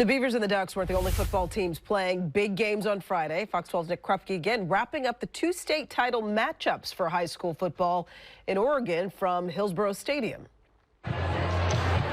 The Beavers and the Ducks weren't the only football teams playing big games on Friday. Fox 12's Nick Krupke again wrapping up the two state title matchups for high school football in Oregon from Hillsborough Stadium.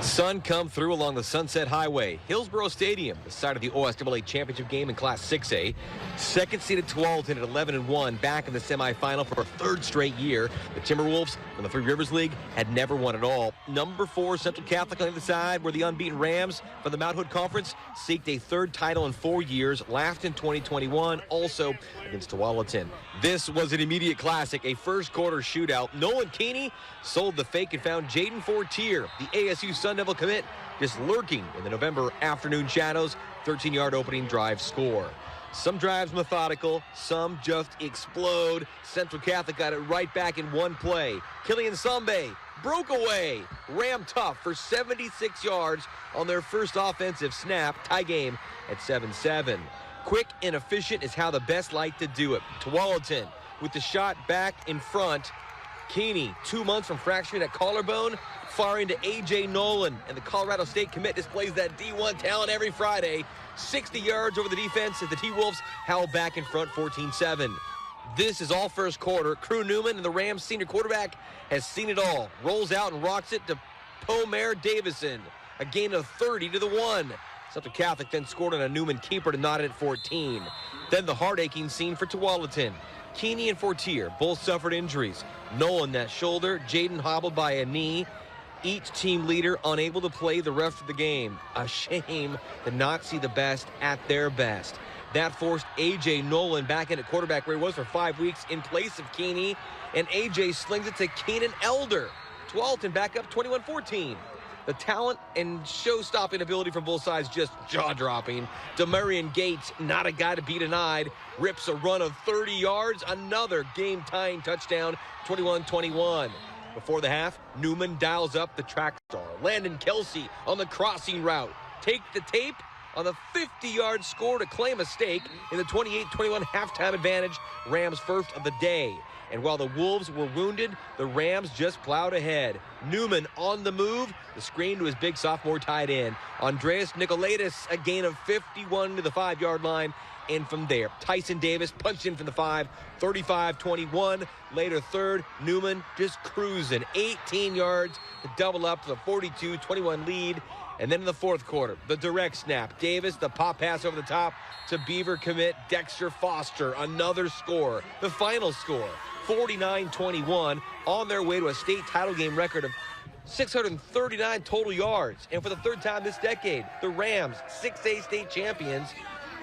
Sun come through along the Sunset Highway. Hillsborough Stadium, the site of the OSAA championship game in Class 6A. Second-seeded Tualatin at 11-1, back in the semifinal for a third straight year. The Timberwolves from the Three Rivers League had never won at all. Number 4 Central Catholic on the other side, where the unbeaten Rams from the Mount Hood Conference seeked a third title in 4 years, laughed in 2021, also against Tualatin. This was an immediate classic, a first-quarter shootout. Nolan Keeney sold the fake and found Jaden Fortier, the ASU Sun Devil commit, just lurking in the November afternoon shadows. 13-yard opening drive score. Some drives methodical, some just explode. Central Catholic got it right back in one play. Killian Sambe broke away. Ram tough for 76 yards on their first offensive snap. Tie game at 7-7. Quick and efficient is how the best like to do it. Tualatin with the shot back in front. Keeney, 2 months from fracturing that collarbone, firing to A.J. Nolan, and the Colorado State commit displays that D1 talent every Friday. 60 yards over the defense as the T-Wolves howl back in front 14-7. This is all first quarter. Crew Newman and the Rams senior quarterback has seen it all. Rolls out and rocks it to Pomer Davison. A gain of 30-1. Central Catholic then scored on a Newman keeper to knot it at 14. Then the heart-aching scene for Tualatin. Keeney and Fortier both suffered injuries. Nolan that shoulder, Jaden hobbled by a knee. Each team leader unable to play the rest of the game. A shame to not see the best at their best. That forced A.J. Nolan back in at quarterback where he was for 5 weeks in place of Keeney. And A.J. slings it to Keenan Elder. Tualatin back up 21-14. The talent and show-stopping ability from both sides just jaw-dropping. Demarion Gates, not a guy to be denied, rips a run of 30 yards. Another game-tying touchdown, 21-21. Before the half, Newman dials up the track star. Landon Kelsey on the crossing route. Take the tape on the 50-yard score to claim a stake in the 28-21 halftime advantage, Rams' first of the day. And while the Wolves were wounded, the Rams just plowed ahead. Newman on the move, the screen to his big sophomore tight end. Andreas Nicolaitis, a gain of 51 to the 5-yard line. And from there, Tyson Davis punched in from the 5, 35-21. Later third, Newman just cruising, 18 yards to double up to the 42-21 lead. And then in the fourth quarter, the direct snap. Davis, the pop pass over the top to Beaver commit Dexter Foster. Another score. The final score, 49-21, on their way to a state title game record of 639 total yards. And for the third time this decade, the Rams, 6A state champions.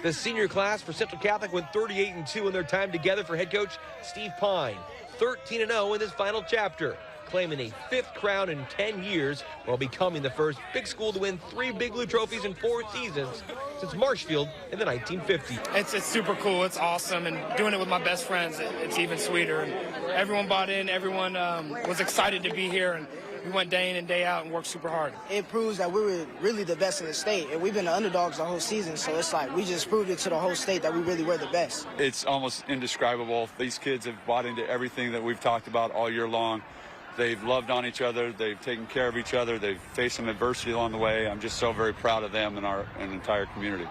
The senior class for Central Catholic went 38-2 in their time together for head coach Steve Pine. 13-0 in this final chapter, claiming a 5th crown in 10 years while becoming the first big school to win 3 Big Blue trophies in 4 seasons since Marshfield in the 1950s. It's super cool. It's awesome. And doing it with my best friends, it's even sweeter. And everyone bought in. Everyone was excited to be here. And we went day in and day out and worked super hard. It proves that we were really the best in the state, and we've been the underdogs the whole season, so it's like we just proved it to the whole state that we really were the best. It's almost indescribable. These kids have bought into everything that we've talked about all year long. They've loved on each other. They've taken care of each other. They've faced some adversity along the way. I'm just so very proud of them and our entire community.